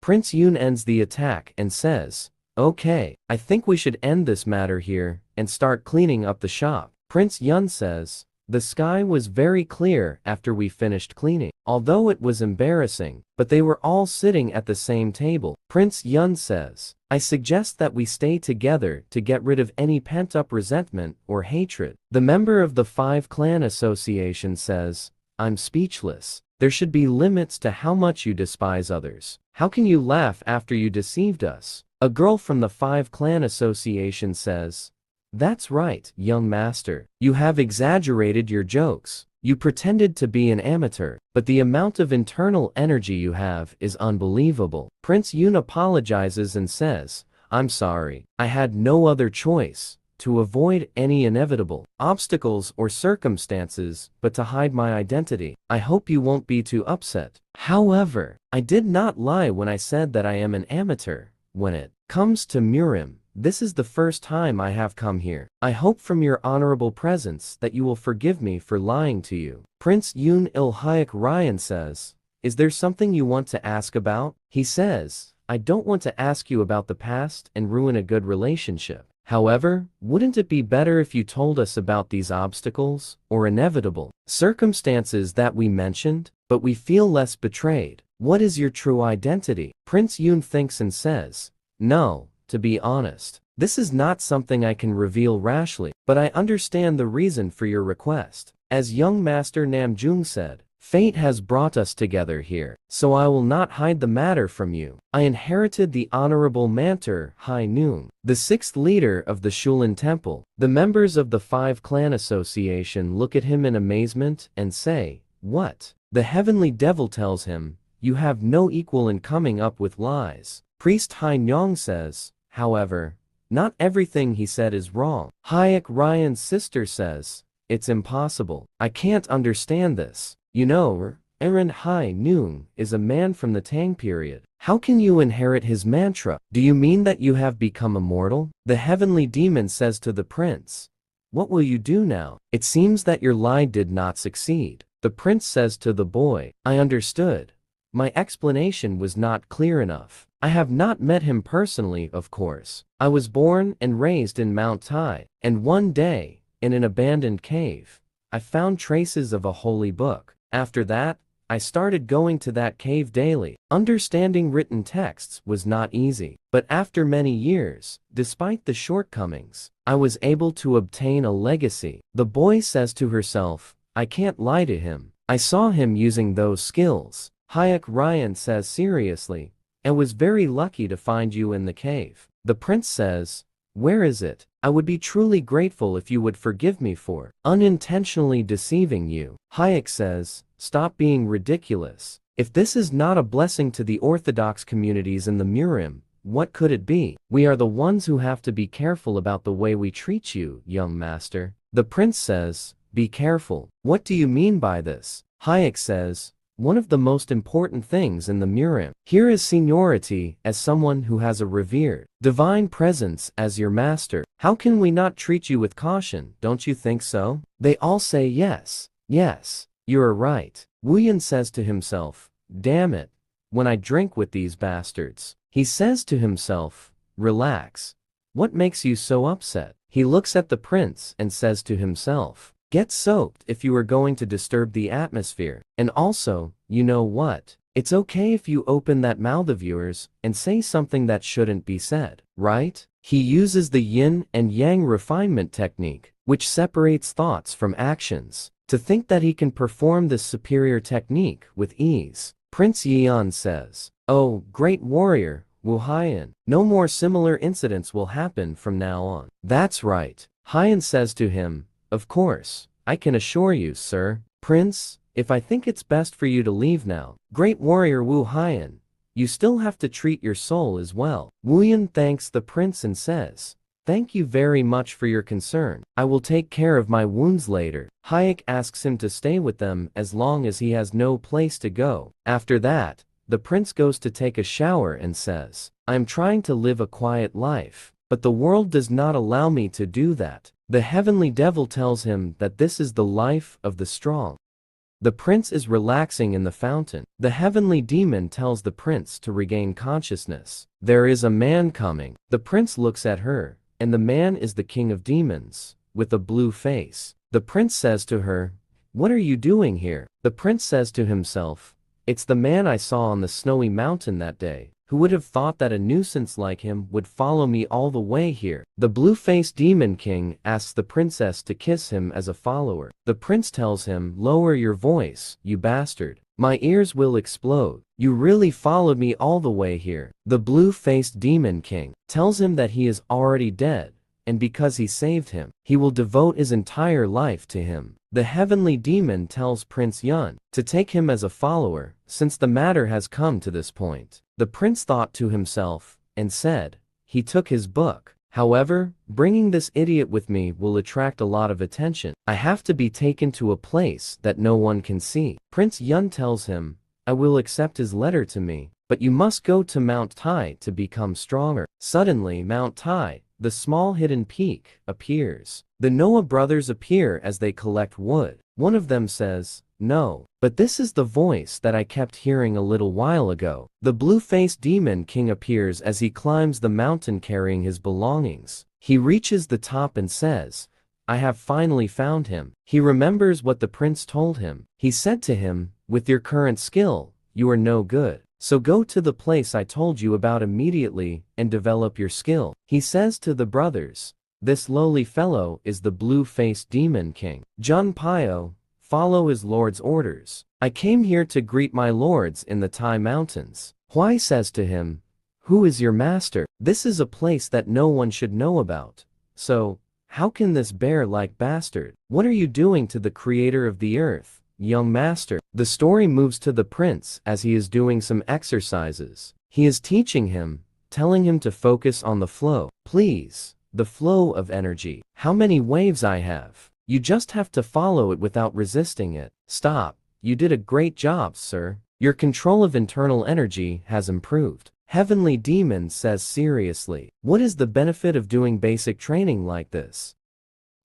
Prince Yun ends the attack and says, "Okay, I think we should end this matter here and start cleaning up the shop." Prince Yun says, "The sky was very clear after we finished cleaning, although it was embarrassing, but they were all sitting at the same table." Prince Yun says, "I suggest that we stay together to get rid of any pent-up resentment or hatred." The member of the 5-Clan Association says, "I'm speechless. There should be limits to how much you despise others. How can you laugh after you deceived us?" A girl from the 5-Clan Association says, "That's right, young master. You have exaggerated your jokes. You pretended to be an amateur, but the amount of internal energy you have is unbelievable." Prince Yun apologizes and says, "I'm sorry. I had no other choice to avoid any inevitable obstacles or circumstances but to hide my identity. I hope you won't be too upset. However, I did not lie when I said that I am an amateur. When it comes to Murim, this is the first time I have come here. I hope from your honorable presence that you will forgive me for lying to you." Prince Yun Il-Hayek Ryan says, "Is there something you want to ask about?" He says, "I don't want to ask you about the past and ruin a good relationship. However, wouldn't it be better if you told us about these obstacles or inevitable circumstances that we mentioned, but we feel less betrayed? What is your true identity?" Prince Yun thinks and says, "No, to be honest, this is not something I can reveal rashly, but I understand the reason for your request. As young Master Namjoon said, fate has brought us together here, so I will not hide the matter from you. I inherited the Honorable Mantor Hai Noon, the 6th leader of the Shulin Temple." The members of the 5-Clan Association look at him in amazement and say, "What?" The Heavenly Devil tells him, "You have no equal in coming up with lies." Priest Hai Nyong says, "However, not everything he said is wrong." Hayek Ryan's sister says, "It's impossible. I can't understand this. You know, Aaron Hai Noon is a man from the Tang period. How can you inherit his mantra? Do you mean that you have become immortal?" The heavenly demon says to the prince, "What will you do now? It seems that your lie did not succeed." The prince says to the boy, "I understood. My explanation was not clear enough. I have not met him personally, of course. I was born and raised in Mount Tai, and one day, in an abandoned cave, I found traces of a holy book. After that, I started going to that cave daily. Understanding written texts was not easy, but after many years, despite the shortcomings, I was able to obtain a legacy." The boy says to herself, "I can't lie to him. I saw him using those skills." Hayek Ryan says seriously, "I was very lucky to find you in the cave." The prince says, "Where is it? I would be truly grateful if you would forgive me for unintentionally deceiving you." Hayek says, "Stop being ridiculous. If this is not a blessing to the Orthodox communities in the Murim, what could it be? We are the ones who have to be careful about the way we treat you, young master." The prince says, "Be careful. What do you mean by this?" Hayek says, "One of the most important things in the Murim here is seniority as someone who has a revered divine presence as your master. How can we not treat you with caution, don't you think so?" They all say yes, yes, you're right. Wuyan says to himself, "Damn it, when I drink with these bastards." He says to himself, "Relax. What makes you so upset?" He looks at the prince and says to himself, "Get soaked if you are going to disturb the atmosphere. And also, you know what? It's okay if you open that mouth of yours and say something that shouldn't be said, right?" He uses the yin and yang refinement technique, which separates thoughts from actions, to think that he can perform this superior technique with ease. Prince Yeon says, "Oh, great warrior, Wu Haiyan, no more similar incidents will happen from now on." "That's right." Haiyan says to him, "Of course, I can assure you, sir." "Prince, if I think it's best for you to leave now, great warrior Wu Haiyan, you still have to treat your soul as well." Wu Yan thanks the prince and says, "Thank you very much for your concern. I will take care of my wounds later." Hayek asks him to stay with them as long as he has no place to go. After that, the prince goes to take a shower and says, "I am trying to live a quiet life, but the world does not allow me to do that." The heavenly devil tells him that this is the life of the strong. The prince is relaxing in the fountain. The heavenly demon tells the prince to regain consciousness. There is a man coming. The prince looks at her, and the man is the king of demons, with a blue face. The prince says to her, "What are you doing here?" The prince says to himself, "It's the man I saw on the snowy mountain that day. Who would have thought that a nuisance like him would follow me all the way here?" The blue-faced demon king asks the princess to kiss him as a follower. The prince tells him, "Lower your voice, you bastard. My ears will explode. You really followed me all the way here." The blue-faced demon king tells him that he is already dead, and because he saved him, he will devote his entire life to him. The heavenly demon tells Prince Yun to take him as a follower, since the matter has come to this point. The prince thought to himself, and said, he took his book. "However, bringing this idiot with me will attract a lot of attention. I have to be taken to a place that no one can see." Prince Yun tells him, "I will accept his letter to me, but you must go to Mount Tai to become stronger." Suddenly Mount Tai, the small hidden peak, appears. The Noah brothers appear as they collect wood. One of them says, "No, but this is the voice that I kept hearing a little while ago." The blue-faced demon king appears as he climbs the mountain carrying his belongings. He reaches the top and says, "I have finally found him." He remembers what the prince told him. He said to him, "With your current skill, you are no good. So go to the place I told you about immediately and develop your skill." He says to the brothers, "This lowly fellow is the blue-faced demon king. Junpyo, follow his lord's orders. I came here to greet my lords in the Tai Mountains." Huai says to him, "Who is your master? This is a place that no one should know about. So, how can this bear-like bastard? What are you doing to the creator of the earth, young master?" The story moves to the prince as he is doing some exercises. He is teaching him, telling him to focus on the flow. "Please, the flow of energy. How many waves I have. You just have to follow it without resisting it." "Stop. You did a great job, sir. Your control of internal energy has improved." Heavenly demon says seriously, "What is the benefit of doing basic training like this?"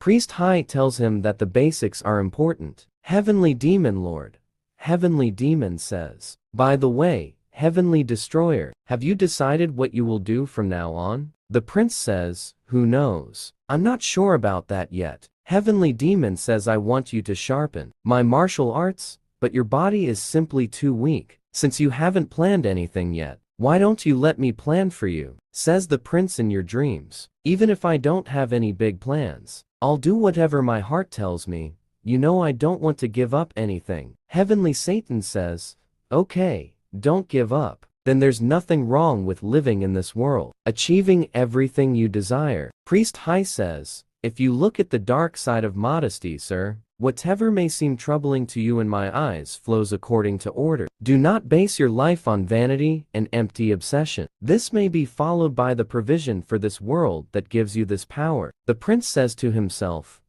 Priest Hai tells him that the basics are important. Heavenly demon lord. Heavenly demon says, "By the way, heavenly destroyer, have you decided what you will do from now on?" The prince says, "Who knows? I'm not sure about that yet." Heavenly demon says, "I want you to sharpen my martial arts, but your body is simply too weak. Since you haven't planned anything yet, why don't you let me plan for you?" Says the prince in your dreams. "Even if I don't have any big plans, I'll do whatever my heart tells me. You know I don't want to give up anything." Heavenly Satan says, "Okay, don't give up. Then there's nothing wrong with living in this world, achieving everything you desire." Priest Hai says, "If you look at the dark side of modesty, sir, whatever may seem troubling to you in my eyes flows according to order. Do not base your life on vanity and empty obsession. This may be followed by the provision for this world that gives you this power." The prince says to himself,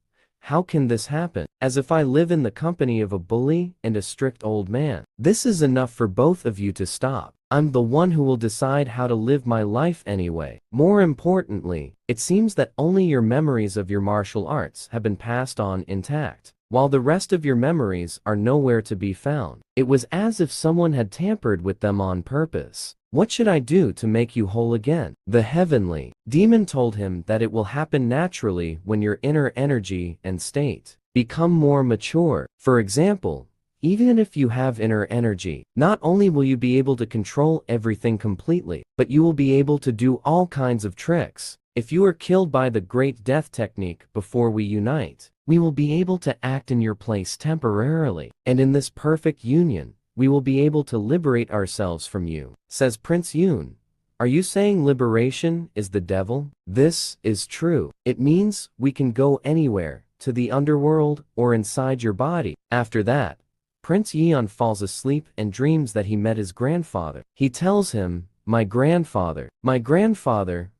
"How can this happen? As if I live in the company of a bully and a strict old man. This is enough for both of you to stop. I'm the one who will decide how to live my life anyway. More importantly, it seems that only your memories of your martial arts have been passed on intact, while the rest of your memories are nowhere to be found. It was as if someone had tampered with them on purpose. What should I do to make you whole again?" The heavenly demon told him that it will happen naturally when your inner energy and state become more mature. For example, even if you have inner energy, not only will you be able to control everything completely, but you will be able to do all kinds of tricks. If you are killed by the Great Death technique before we unite, we will be able to act in your place temporarily, and in this perfect union, we will be able to liberate ourselves from you. Says Prince Yun, "Are you saying liberation is the devil?" This is true. It means we can go anywhere, to the underworld or inside your body. After that, Prince Yeon falls asleep and dreams that he met his grandfather. He tells him, my grandfather,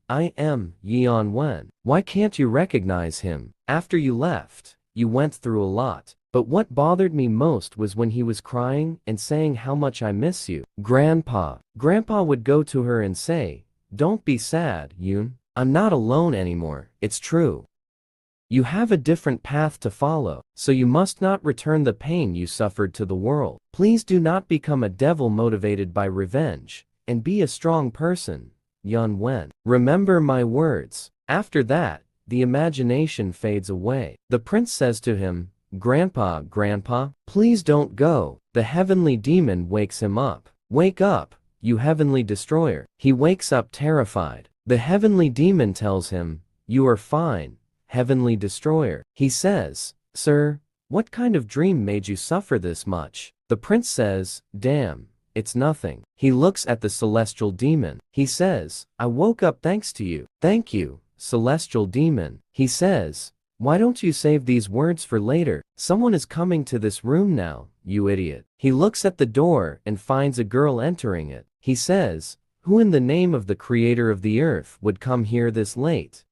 I am Yeon Wen. Why can't you recognize him? After you left, you went through a lot. But what bothered me most was when he was crying and saying how much I miss you. Grandpa would go to her and say, don't be sad, Yoon. I'm not alone anymore, it's true. You have a different path to follow, so you must not return the pain you suffered to the world. Please do not become a devil motivated by revenge, and be a strong person, Yun Wen. Remember my words. After that, the imagination fades away. The prince says to him, Grandpa, Grandpa, please don't go. The heavenly demon wakes him up. Wake up, you heavenly destroyer. He wakes up terrified. The heavenly demon tells him, you are fine, heavenly destroyer. He says, Sir, what kind of dream made you suffer this much? The prince says, Damn, it's nothing. He looks at the celestial demon. He says, I woke up thanks to you. Thank you, celestial demon. He says, why don't you save these words for later? Someone is coming to this room now, you idiot. He looks at the door and finds a girl entering it. He says, who in the name of the creator of the earth would come here this late?